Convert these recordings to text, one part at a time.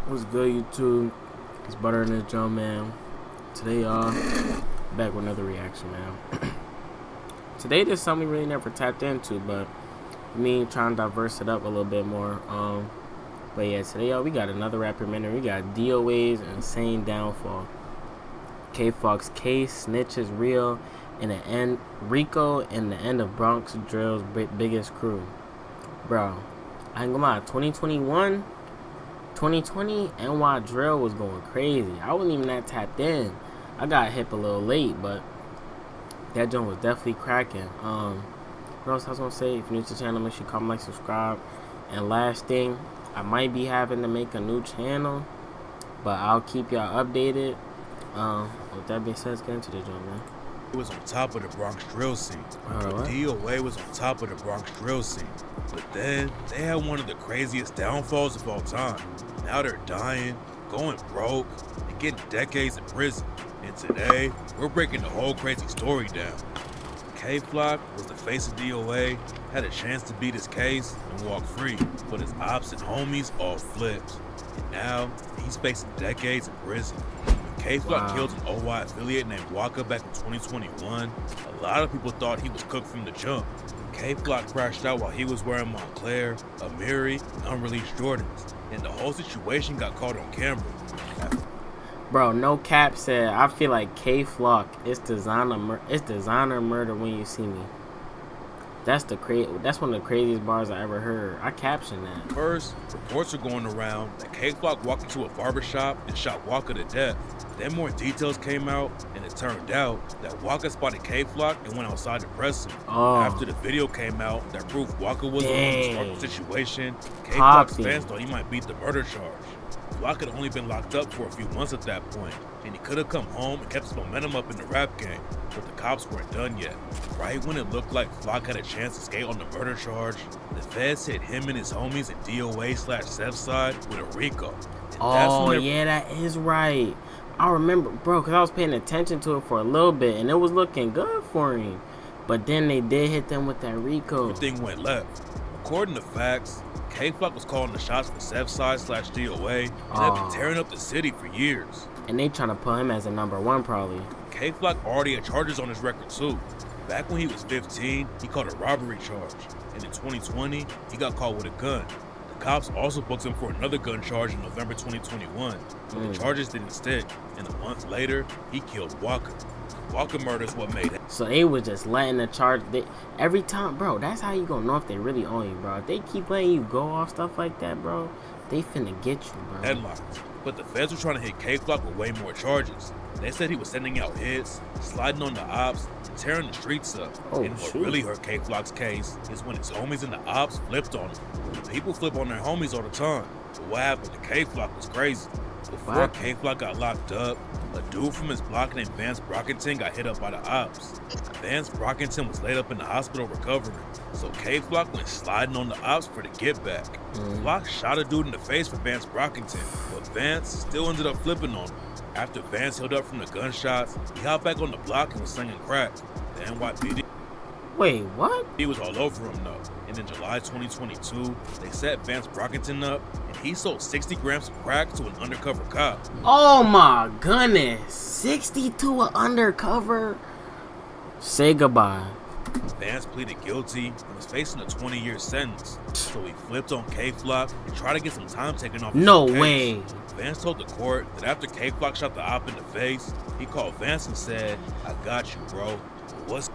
What's good, YouTube? It's Butter in this drum, man. Today, back with another reaction, man. Today, there's something we really never tapped into, but me trying to diverse it up a little bit more. But yeah, today, we got another rapper minute. We got DOA's Insane Downfall, Kayflock's Case, Snitches Real, and the end Rico, and the end of Bronx Drill's biggest crew, bro. I ain't gonna lie, 2020 NY Drill was going crazy. I wasn't even that tapped in. I got hip a little late, but that joint was definitely cracking. What else I was gonna say? If you're new to the channel, make sure you comment, like, subscribe. And last thing, I might be having to make a new channel, but I'll keep y'all updated. With that being said, let's get into the joint, man. It was on top of the Bronx drill scene. DOA was on top of the Bronx drill scene. But then, they had one of the craziest downfalls of all time. Now they're dying, going broke, and getting decades in prison. And today, we're breaking the whole crazy story down. Kayflock was the face of DOA, had a chance to beat his case and walk free, but his ops and homies all flipped. And now, he's facing decades in prison. Kayflock killed an OY affiliate named Waka back in 2021. A lot of people thought he was cooked from the jump. Kayflock crashed out while he was wearing Montclair, Amiri, and unreleased Jordans, and the whole situation got caught on camera. Bro, no cap said, I feel like Kayflock is designer murder when you see me. That's one of the craziest bars I ever heard. I captioned that. First, reports are going around that Kayflock walked into a barbershop and shot Waka to death. Then more details came out, and it turned out that Waka spotted Kayflock and went outside to press him. After the video came out that proved Waka was the one who started the situation, Kayflock's fans thought he might beat the murder charge. Waka had only been locked up for a few months at that point, and he could have come home and kept his momentum up in the rap game, but the cops weren't done yet. Right when it looked like Flock had a chance to skate on the murder charge, the feds hit him and his homies at DOA/Sev's side with a Rico. Yeah, that is right. I remember, bro, because I was paying attention to it for a little bit, and it was looking good for him. But then they did hit them with that Rico. Everything went left. According to facts, Kayflock was calling the shots for Sev's side/DOA, and had been tearing up the city for years. And they trying to put him as a #1 probably. Kayflock already had charges on his record too. Back when he was 15, he caught a robbery charge, and in 2020, he got caught with a gun. The cops also booked him for another gun charge in November 2021, but the charges didn't stick, and a month later, he killed Waka. Waka murder is what made it. So they was just letting the charge, every time, bro, that's how you gonna know if they really own you, bro. If they keep letting you go off stuff like that, bro, they finna get you, bro. Headlocked. But the feds were trying to hit Kayflock with way more charges. They said he was sending out hits, sliding on the ops, and tearing the streets up. And what really hurt Kayflock's case is when his homies and the ops flipped on him. People flip on their homies all the time, but what happened to Kayflock was crazy. Before Kayflock got locked up, a dude from his block named Vance Brockington got hit up by the ops. Vance Brockington was laid up in the hospital recovering, so Kayflock went sliding on the ops for the get back. Flock shot a dude in the face for Vance Brockington, but Vance still ended up flipping on him. After Vance healed up from the gunshots, he hopped back on the block and was slinging crack. The NYPD Wait, what? He was all over him though. And in July 2022, they set Vance Brockington up, and he sold 60 grams of crack to an undercover cop. Oh my goodness, 60 to an undercover? Say goodbye. Vance pleaded guilty and was facing a 20-year sentence. So he flipped on Kayflock and tried to get some time taken off his case. Way. Vance told the court that after Kayflock shot the op in the face, he called Vance and said, "I got you, bro. What's..."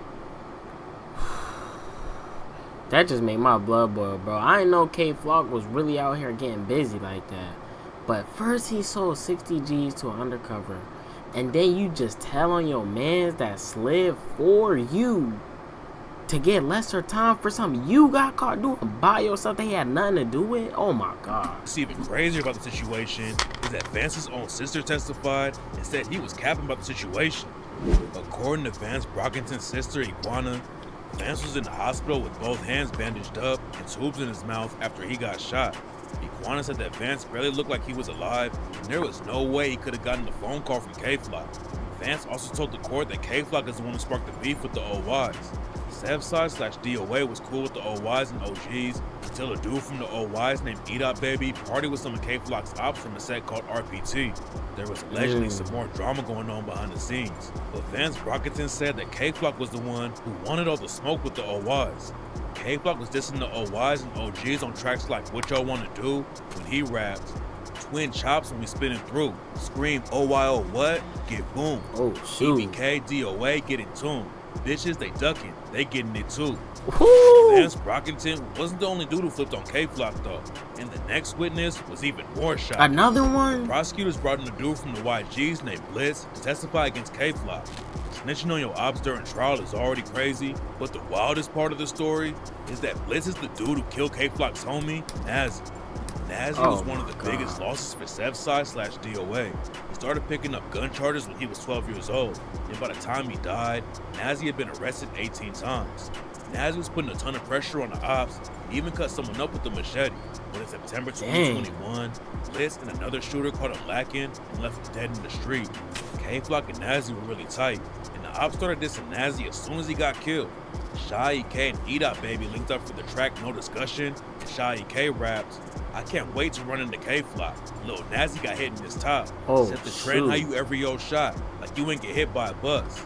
That just made my blood boil, bro. I didn't know Kayflock was really out here getting busy like that. But first he sold 60 G's to an undercover. And then you just tell on your mans that slid for you to get lesser time for something you got caught doing by yourself that he had nothing to do with? Oh my God. What's even crazier about the situation is that Vance's own sister testified and said he was capping about the situation. According to Vance Brockington's sister, Iguana, Vance was in the hospital with both hands bandaged up and tubes in his mouth after he got shot. Iguana said that Vance barely looked like he was alive, and there was no way he could have gotten a phone call from Kayflock. Vance also told the court that Kayflock is the one who sparked the beef with the OYs. Sevside/DOA was cool with the OYs and OGs until a dude from the OYs named Edot Baby partied with some of Kayflock's ops from a set called RPT. There was allegedly some more drama going on behind the scenes, but Vance Brockington said that Kayflock was the one who wanted all the smoke with the OYs. Kayflock was dissing the OYs and OGs on tracks like What Y'all Wanna Do when he rapped, Twin Chops when we spinning through, Scream OYO what? Get boom. Oh shoot. EBK DOA get in tune. Bitches they ducking, they getting it too. Woo! Vance Brockington wasn't the only dude who flipped on Kayflock though, and the next witness was even more shocked. Another one? Prosecutors brought in a dude from the YGs named Blitz to testify against Kayflock. Snitching on your ops during trial is already crazy, but the wildest part of the story is that Blitz is the dude who killed Kayflock's homie, Nazi. Nazi was one of the biggest losses for Sevside/DOA. He started picking up gun charges when he was 12 years old, and by the time he died, Nazi had been arrested 18 times. Nazi was putting a ton of pressure on the ops, and even cut someone up with a machete. But in September 2021, Blitz and another shooter caught him lacking and left him dead in the street. Kayflock and Nazi were really tight, and the ops started dissing Nazi as soon as he got killed. Shy EK and Edot Baby linked up for the track No Discussion, and Shy EK rapped, I can't wait to run into Kayflock. Lil Nazi got hit in his top. Set the trend how you every old shot, like you ain't get hit by a bus.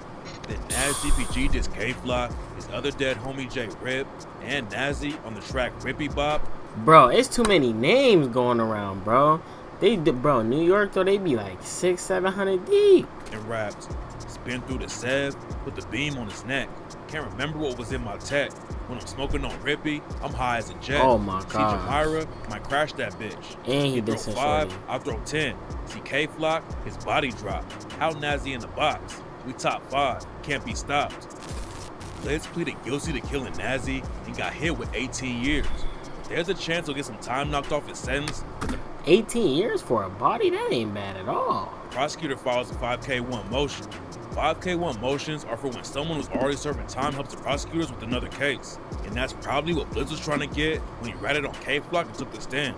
Then Naz DPG dissed Kayflock, his other dead homie J Rip, and Nazi on the track Rippy Bop. Bro, it's too many names going around, bro. Bro, New York though, they be like 600-700 deep. And rapped, spin through the Sev, put the beam on his neck. Can't remember what was in my tech. When I'm smoking on Rippy, I'm high as a jet. Oh my god. See Jamira, might crash that bitch. And he throw dissing 5, Shorty. I'll throw 10. See Kayflock, his body drop. How Nazi in the box? We top 5, can't be stopped. Blitz pleaded guilty to killing Nazi and got hit with 18 years. There's a chance he'll get some time knocked off his sentence, but the 18 years for a body? That ain't bad at all. prosecutor files a 5K1 motion. 5K1 motions are for when someone who's already serving time helps the prosecutors with another case. And that's probably what Blitz was trying to get when he ratted on Kayflock and took the stand.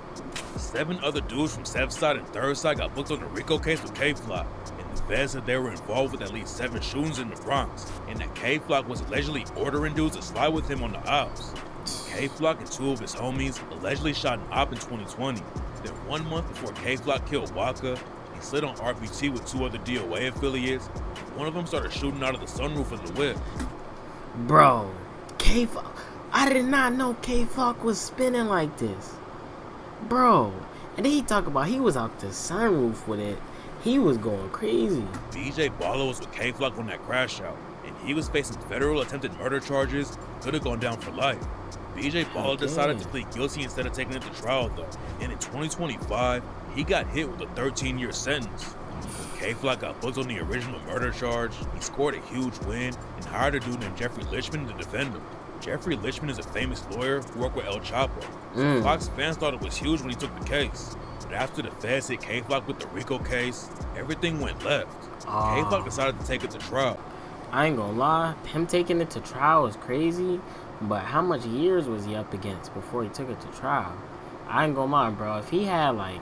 7 other dudes from Sevside and Third Side got booked on the RICO case with Kayflock. And the feds said they were involved with at least 7 shootings in the Bronx. And that Kayflock was allegedly ordering dudes to slide with him on the ops. Kayflock and 2 of his homies allegedly shot an op in 2020. Then 1 month before Kayflock killed Waka, he slid on RPT with 2 other DOA affiliates. One of them started shooting out of the sunroof of the whip. Bro, Kayflock. I did not know Kayflock was spinning like this. Bro. And then he talk about he was out the sunroof with it. He was going crazy. BJ Baller was with Kayflock on that crash out, and he was facing federal attempted murder charges. Could have gone down for life. BJ Baller decided to plead guilty instead of taking it to trial though. And in 2025, he got hit with a 13-year sentence. When Kayflock got booked on the original murder charge, he scored a huge win and hired a dude named Jeffrey Lichman to defend him. Jeffrey Lichman is a famous lawyer who worked with El Chapo, so Fox fans thought it was huge when he took the case. But after the feds hit Kayflock with the RICO case, everything went left. Kayflock decided to take it to trial. I ain't gonna lie, him taking it to trial was crazy, but how much years was he up against before he took it to trial? I ain't gonna lie, bro. If he had like,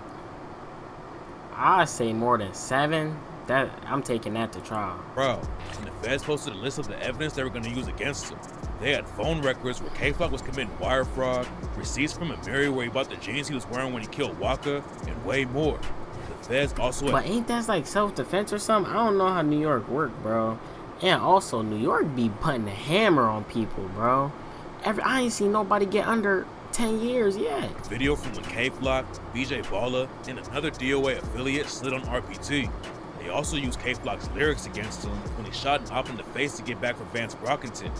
I'd say more than 7, that I'm taking that to trial. Bro, and the feds posted a list of the evidence they were gonna use against him. They had phone records where Kayflock was committing wire fraud, receipts from a mirror where he bought the jeans he was wearing when he killed Waka, and way more. The feds also had... But ain't that like self-defense or something? I don't know how New York work, bro. And also, New York be putting a hammer on people, bro. I ain't seen nobody get under 10 years yet. Video from when Kayflock, BJ Baller, and another DOA affiliate slid on RPT. They also used Kayflock's lyrics against him when he shot an op in the face to get back for Vance Brockington.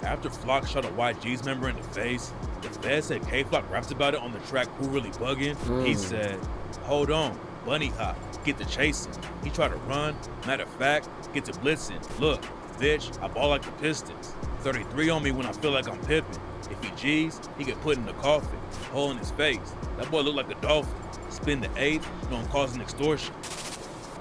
After Flock shot a YG's member in the face, the feds said Kayflock raps about it on the track Who Really Buggin'. He said, hold on, bunny hop, get to chasing. He tried to run, matter of fact, get to blitzing. Look, bitch, I ball like the Pistons. 33 on me when I feel like I'm Pippin. If he G's, he get put in the coffin. Hole in his face. That boy look like a dolphin. Spin the 8th, no one causing extortion.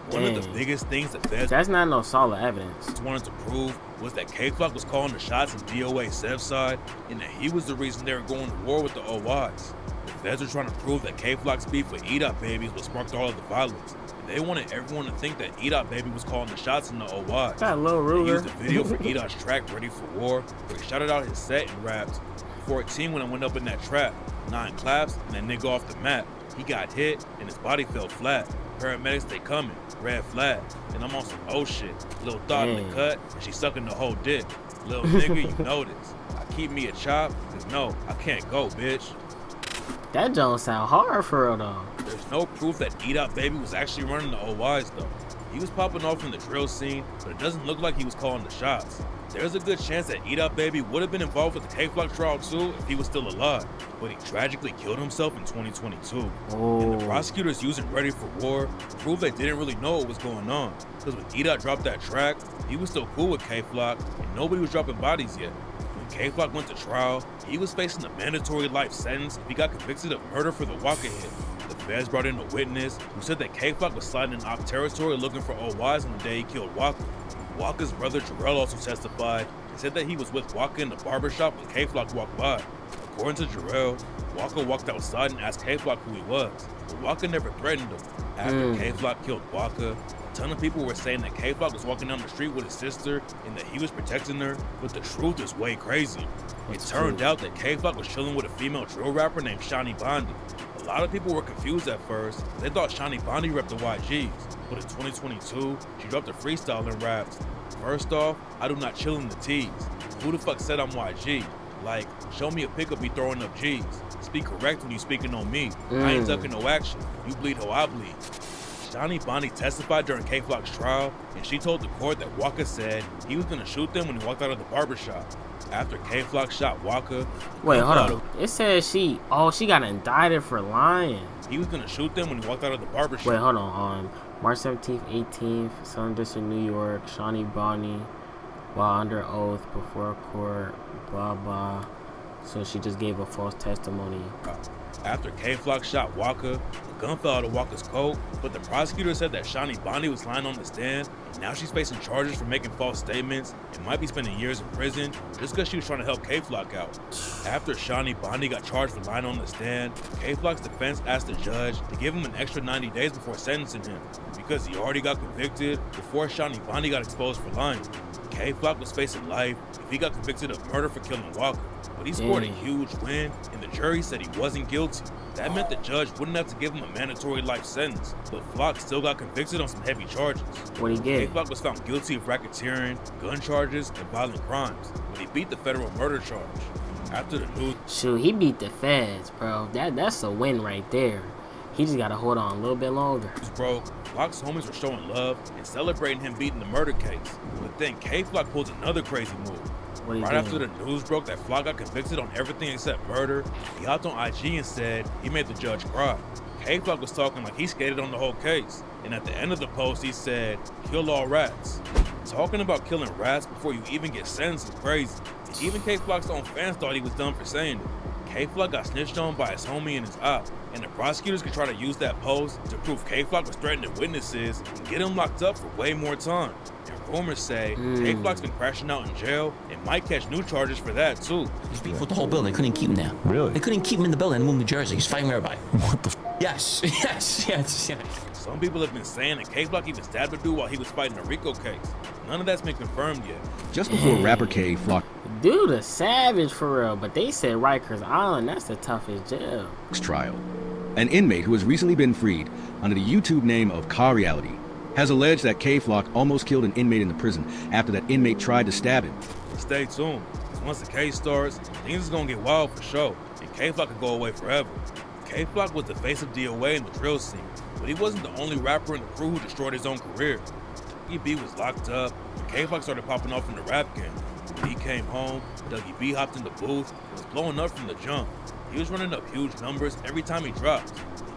One of the biggest things the feds that's not no solid evidence wanted to prove was that Kayflock was calling the shots in DOA Sevside and that he was the reason they were going to war with the OYs. The feds were trying to prove that Kayflock's beef with E-Dot Baby was what sparked all of the violence. They wanted everyone to think that E-Dot Baby was calling the shots in the OY. Got a little ruler. They used a video for E-Dot's track Ready for War, where he shouted out his set and rapped, 14 when I went up in that trap, 9 claps, and that nigga off the map. He got hit, and his body fell flat. Paramedics, they coming, red flag. And I'm on some old shit. Little thought in the cut, and she sucking the whole dick. Little nigga, you know this. I keep me a chop, cause no, I can't go, bitch. That don't sound hard for real though. There's no proof that E-Dot Baby was actually running the OYs though. He was popping off in the drill scene, but it doesn't look like he was calling the shots. There's a good chance that E-Dot Baby would have been involved with the Kayflock trial too if he was still alive, but he tragically killed himself in 2022. And the prosecutors using Ready for War proved they didn't really know what was going on, because when E-Dot dropped that track, he was still cool with Kayflock, and nobody was dropping bodies yet. When Kayflock went to trial, he was facing a mandatory life sentence if he got convicted of murder for the Waka hit. The feds brought in a witness who said that Kayflock was sliding in op territory looking for OYs on the day he killed Waka. Waka's brother Jarrell also testified and said that he was with Waka in the barbershop when Kayflock walked by. According to Jarrell, Waka walked outside and asked Kayflock who he was, but Waka never threatened him. After Kayflock killed Waka, a ton of people were saying that Kayflock was walking down the street with his sister and that he was protecting her, but the truth is way crazier. It turned out that Kayflock was chilling with a female drill rapper named Shani Bondi. A lot of people were confused at first. They thought Shani Bondi repped the YGs, but in 2022, she dropped a freestyle and rapped, "First off, I do not chill in the T's. Who the fuck said I'm YG? Like, show me a pickup be throwing up G's. Speak correct when you speaking on me. I ain't ducking no action. You bleed how I bleed." Shani Bondi testified during Kayflock's trial, and she told the court that Waka said he was gonna shoot them when he walked out of the barbershop. After Kayflock shot Waka, wait, hold on. It says she got indicted for lying. He was gonna shoot them when he walked out of the barbershop. Wait, hold on. March 17th, 18th, Southern District, New York, Shani Bondi, while under oath before court, blah blah. So she just gave a false testimony. After Kayflock shot Waka, the gun fell out of Waka's coat, but the prosecutor said that Shani Bondi was lying on the stand, and now she's facing charges for making false statements and might be spending years in prison just because she was trying to help Kayflock out. After Shani Bondi got charged for lying on the stand, Kayflock's defense asked the judge to give him an extra 90 days before sentencing him, because he already got convicted before Shani Bondi got exposed for lying. Kayflock was facing life if he got convicted of murder for killing Waka, but he scored a huge win, and the jury said he wasn't guilty. That meant the judge wouldn't have to give him a mandatory life sentence, but Flock still got convicted on some heavy charges. What'd he get? Kayflock was found guilty of racketeering, gun charges, and violent crimes, but he beat the federal murder charge. After the news, shoot, he beat the feds, bro. That's a win right there. He just gotta hold on a little bit longer. Broke. Flock's homies were showing love and celebrating him beating the murder case. But then Kayflock pulled another crazy move. Right after the news broke that Flock got convicted on everything except murder, he hopped on IG and said he made the judge cry. Kayflock was talking like he skated on the whole case. And at the end of the post, he said, "Kill all rats." Talking about killing rats before you even get sentenced is crazy. And even Kayflock's own fans thought he was dumb for saying it. Kayflock got snitched on by his homie and his op, and the prosecutors could try to use that post to prove Kayflock was threatening witnesses and get him locked up for way more time. And rumors say Kayflock's been crashing out in jail and might catch new charges for that too. He's beef with the whole building. They couldn't keep him there. Really? They couldn't keep him in the building and move to Jersey. He's fighting everybody. What the Yes. Some people have been saying that Kayflock even stabbed a dude while he was fighting a RICO case. None of that's been confirmed yet. Just before rapper Kayflock Dude, a savage for real, but they said Rikers Island, that's the toughest jail. trial, an inmate who has recently been freed under the YouTube name of Car Reality has alleged that Kayflock almost killed an inmate in the prison after that inmate tried to stab him. Stay tuned, because once the case starts, things is gonna get wild for sure, and Kayflock could go away forever. Kayflock was the face of DOA in the drill scene, but he wasn't the only rapper in the crew who destroyed his own career. Dougie B was locked up, and Kayflock started popping off in the rap game. When he came home, Dougie B hopped in the booth and was blowing up from the jump. He was running up huge numbers every time he dropped.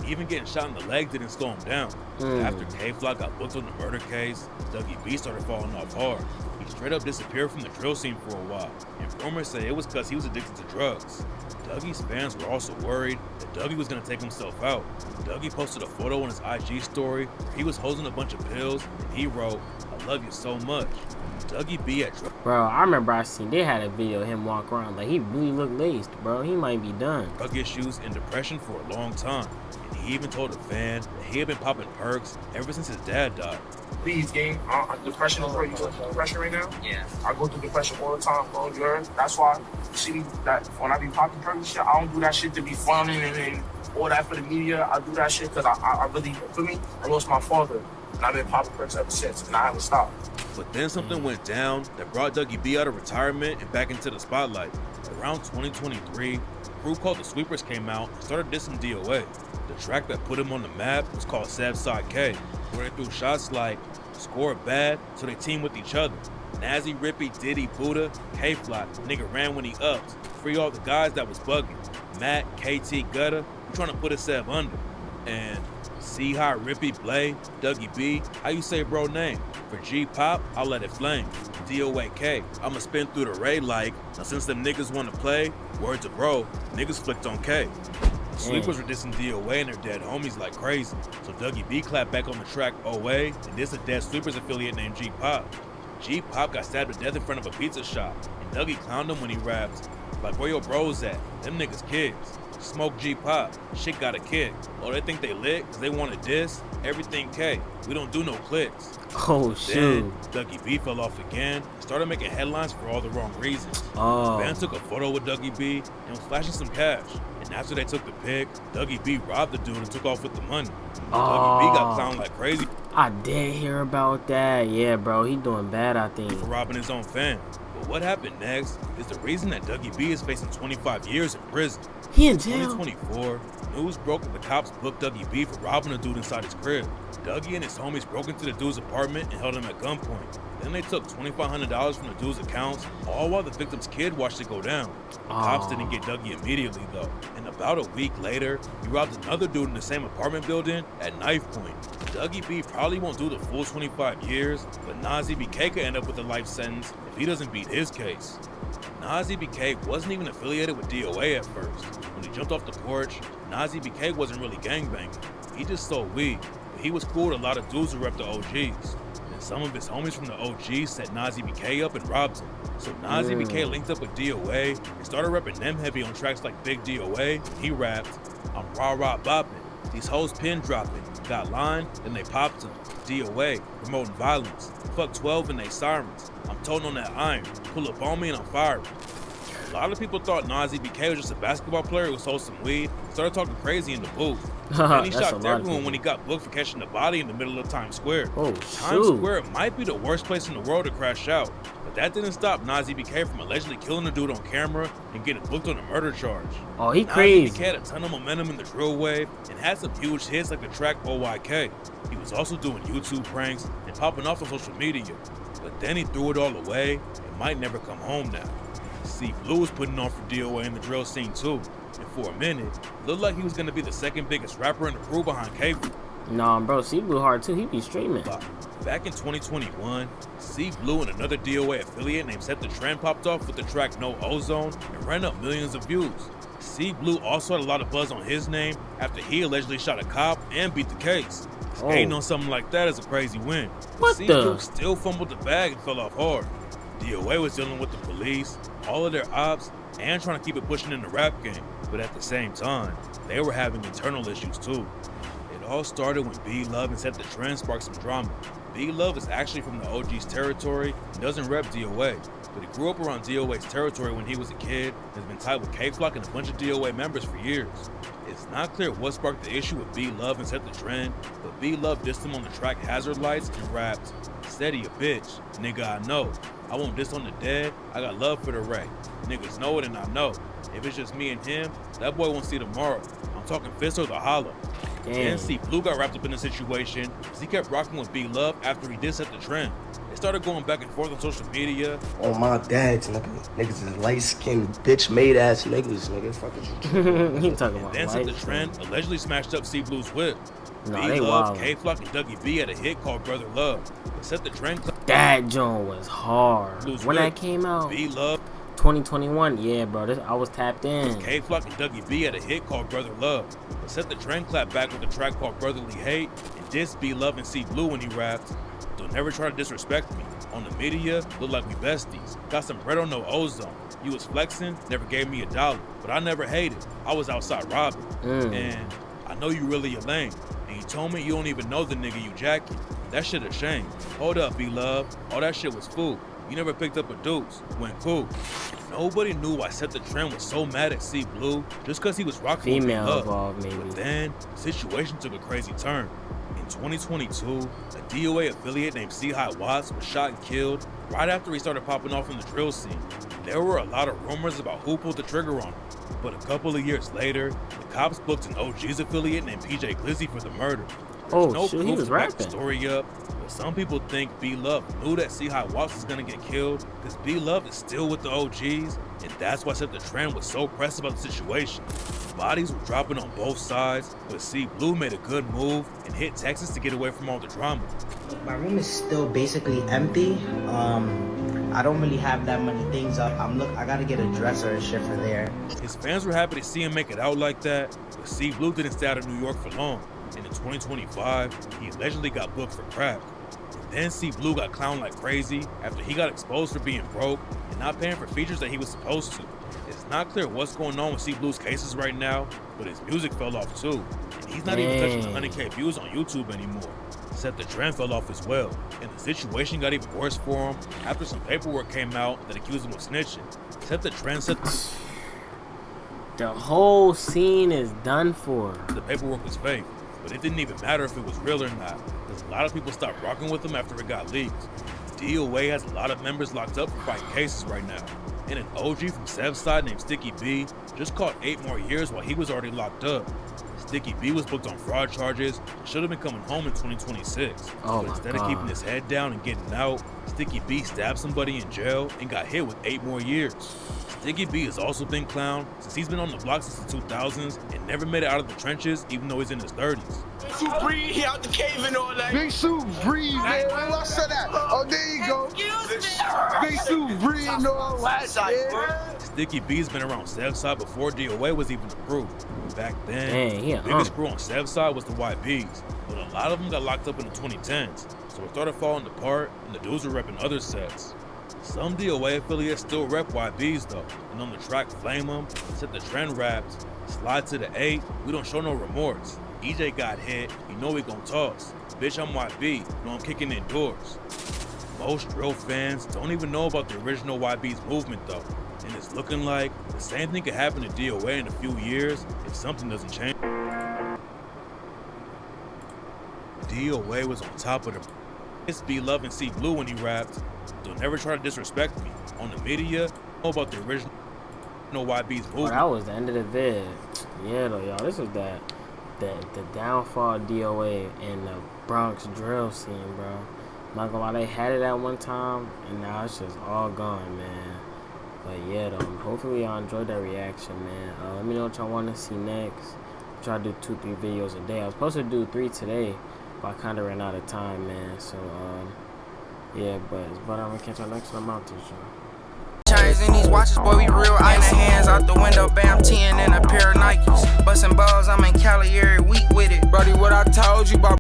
Even getting shot in the leg didn't slow him down. After Kayflock got booked on the murder case, Dougie B started falling off hard. He straight up disappeared from the drill scene for a while, and rumors say it was because he was addicted to drugs. Dougie's fans were also worried that Dougie was gonna take himself out. Dougie posted a photo on his IG story where he was holding a bunch of pills and he wrote, "I love you so much." Dougie B at Bro, I remember they had a video of him walk around like he really looked laced, bro. He might be done. drug issues and depression for a long time. And he even told a fan that he had been popping perks ever since his dad died. Please, gang. Depression is real. You going through depression right now? Yeah. I go through depression all the time, bro. You heard? That's why you see that when I be popping perks and shit, I don't do that shit to be fun and all that for the media. I do that shit because I really, for me, I lost my father. And I've been popping perks ever since, and I haven't stopped. But then something went down that brought Dougie B out of retirement and back into the spotlight. Around 2023, a group called the Sweepers came out and started dissing DOA. The track that put him on the map was called Sad Side K, where they threw shots like "Score bad," so they team with each other. Nazi, Rippy, Diddy, Buddha, Kayflock, nigga ran when he upped. Free all the guys that was bugging. Matt, KT, Gutter, we trying to put himself under. And C High, Rippy, Blay, Dougie B, how you say bro name? For G Pop, I'll let it flame. DOA K, I'ma spin through the ray like, now since them niggas wanna play, word to bro, niggas flicked on K. Sleepers were dissing DOA and their dead homies like crazy. So Dougie B clapped back on the track OA and this a dead Sleepers affiliate named G Pop. G Pop got stabbed to death in front of a pizza shop, and Dougie clowned him when he raps, like where your bros at? Them niggas kids. Smoke G Pop, shit got a kick. Oh, they think they lit cause they want to diss? Everything K, we don't do no clicks. Oh shoot. Then Dougie B fell off again, started making headlines for all the wrong reasons. Oh. Fans took a photo with Dougie B and was flashing some cash. And after they took the pic, Dougie B robbed the dude and took off with the money. Dougie B got clowned like crazy. I did hear about that. Yeah, bro, he doing bad, I think. For robbing his own fan. But what happened next is the reason that Dougie B is facing 25 years in prison. He in jail. 2024, news broke that the cops booked Dougie B for robbing a dude inside his crib. Dougie and his homies broke into the dude's apartment and held him at gunpoint. Then they took $2,500 from the dude's accounts, all while the victim's kid watched it go down. The cops didn't get Dougie immediately though, and about a week later, he robbed another dude in the same apartment building at knife point. Dougie B probably won't do the full 25 years, but Nazi BK could end up with a life sentence if he doesn't beat his case. Nazi BK wasn't even affiliated with DOA at first. When he jumped off the porch, Nazi BK wasn't really gangbanging. He just sold weed, but he was cool with a lot of dudes who rep the OGs. And some of his homies from the OGs set Nazi BK up and robbed him. So Nazi BK linked up with DOA and started repping them heavy on tracks like Big DOA. He rapped, "I'm rah-rah bopping, these hoes pin dropping, got lined, then they popped him. DOA, promoting violence, fuck 12 and they sirens. I'm toting on that iron, pull up on me and I'm firing." A lot of people thought Nazi BK was just a basketball player who sold some weed, started talking crazy in the booth. And he shocked everyone when he got booked for catching the body in the middle of Times Square. Oh, Times Square might be the worst place in the world to crash out, but that didn't stop Nazi BK from allegedly killing a dude on camera and getting booked on a murder charge. Oh, he crazy. Nazi BK had a ton of momentum in the drill wave and had some huge hits like the track OYK. He was also doing YouTube pranks and popping off on social media, but then he threw it all away and might never come home now. C Blue was putting on for DOA in the drill scene too, and for a minute, it looked like he was gonna be the second biggest rapper in the crew behind Kayflock. Nah, bro, C Blue hard too. He be streaming. Back in 2021, C Blue and another DOA affiliate named Set the Trend popped off with the track No Ozone and ran up millions of views. C Blue also had a lot of buzz on his name after he allegedly shot a cop and beat the case. Skating on something like that is a crazy win. What C the? Blue still fumbled the bag and fell off hard. DOA was dealing with the police, all of their ops, and trying to keep it pushing in the rap game. But at the same time, they were having internal issues too. It all started when B Love and Set the Trend sparked some drama. B Love is actually from the OG's territory and doesn't rep DOA, but he grew up around DOA's territory when he was a kid and has been tied with Kayflock and a bunch of DOA members for years. It's not clear what sparked the issue with B Love and Set the Trend, but B Love dissed him on the track Hazard Lights and rapped, "Steady a bitch, nigga I know. I won't diss on the dead, I got love for the Ray. Niggas know it and I know. If it's just me and him, that boy won't see tomorrow. I'm talking fist or the hollow." NC Blue got wrapped up in the situation because he kept rocking with B Love after he dissed Set the Trend. They started going back and forth on social media. On my dads, nigga. Niggas is light-skinned, bitch-made-ass niggas, nigga. Fuck is He talking about Then Set the Trend allegedly smashed up C Blue's whip. Nah, B they Love, wild. Kayflock, and Dougie B had a hit called Brother Love. Set the Trend. That joint was hard. Blue's When whip. that came out, B Love 2021. Yeah, bro. I was tapped in. Kayflock and Dougie B had a hit called Brother Love, but Set the Trend clapped back with a track called Brotherly Hate and dissed B Love and C Blue when he rapped, "Don't never try to disrespect me. On the media, look like we besties. Got some bread on no ozone. You was flexing, never gave me $1, but I never hated. I was outside robbing. And I know you really a lame. And you told me you don't even know the nigga you jacking. That shit a shame. Hold up, B Love. All that shit was food. You never picked up a deuce. Went cool." Nobody knew why Set the Trend was so mad at C Blue just because he was rocking with Female B Love. involved, maybe. But then, the situation took a crazy turn. In 2022, a DOA affiliate named C High Watts was shot and killed right after he started popping off in the drill scene. There were a lot of rumors about who pulled the trigger on him, but a couple of years later, the cops booked an OG's affiliate named PJ Glizzy for the murder. There's no shit, he proof was to back the rapping. story up, but some people think B Love knew that C High Watts was gonna get killed because B Love is still with the OGs, and that's why Set the Trend was so pressed about the situation. Bodies were dropping on both sides, but C Blue made a good move and hit Texas to get away from all the drama. My room is still basically empty. I don't really have that many things up. I gotta get a dresser and shit for there. His fans were happy to see him make it out like that, but C Blue didn't stay out of New York for long. And in 2025, he allegedly got booked for crack. And then C Blue got clowned like crazy after he got exposed for being broke and not paying for features that he was supposed to. It's not clear what's going on with C Blue's cases right now, but his music fell off too. And he's not even touching the 100K views on YouTube anymore. Set the Trend fell off as well, and the situation got even worse for him after some paperwork came out that accused him of snitching. Set the Trend said The whole scene is done for. the paperwork was fake, but it didn't even matter if it was real or not, because a lot of people stopped rocking with him after it got leaked. DOA has a lot of members locked up for fighting cases right now, and an OG from Sev's side named Sticky B just caught 8 more years while he was already locked up. Sticky B was booked on fraud charges and should have been coming home in 2026. Oh But my instead of God. keeping his head down and getting out, Sticky B stabbed somebody in jail and got hit with 8 more years. Sticky B has also been clowned since he's been on the block since the 2000s and never made it out of the trenches even though he's in his 30s. Suit breathe, he out the cave and all that. Big Suit breathe, man. Where I said that? Oh, there you go. Big Suit breathe and all that, man. Sticky B's been around Sev's side before DOA was even approved. Back then, Dang, he a the biggest hump. crew on Sev's side was the YBs, but a lot of them got locked up in the 2010s, so it started falling apart and the dudes were repping other sets. Some DOA affiliates still rep YBs though, and on the track Flame 'em, Set the Trend raps, slide to the 8, we don't show no remorse. EJ got hit, you know we gon' toss. Bitch, I'm YB, know I'm kicking in doors. Most drill fans don't even know about the original YB's movement though, and it's looking like the same thing could happen to DOA in a few years if something doesn't change. DOA was on top of the It's B Love and C Blue when he rapped, "Don't never try to disrespect me." On the media, know about the original YB's Bro, movement. that was the end of the vid. Yeah, though, y'all. This was the downfall of DOA in the Bronx drill scene, bro. Not gonna lie, they had it at one time, and now it's just all gone, man. But yeah, though, hopefully y'all enjoyed that reaction, man. Let me know what y'all want to see next. Try to do 2-3 videos a day. I was supposed to do 3 today, but I kind of ran out of time, man. So, yeah, but I'm gonna catch y'all next time. I'm out there, y'all. Chains in these watches, boy, we real ice. Hands out the window, bam, 10 and a pair of Nikes. Bustin' balls, I'm in Cali every week with it. Brody, what I told you about.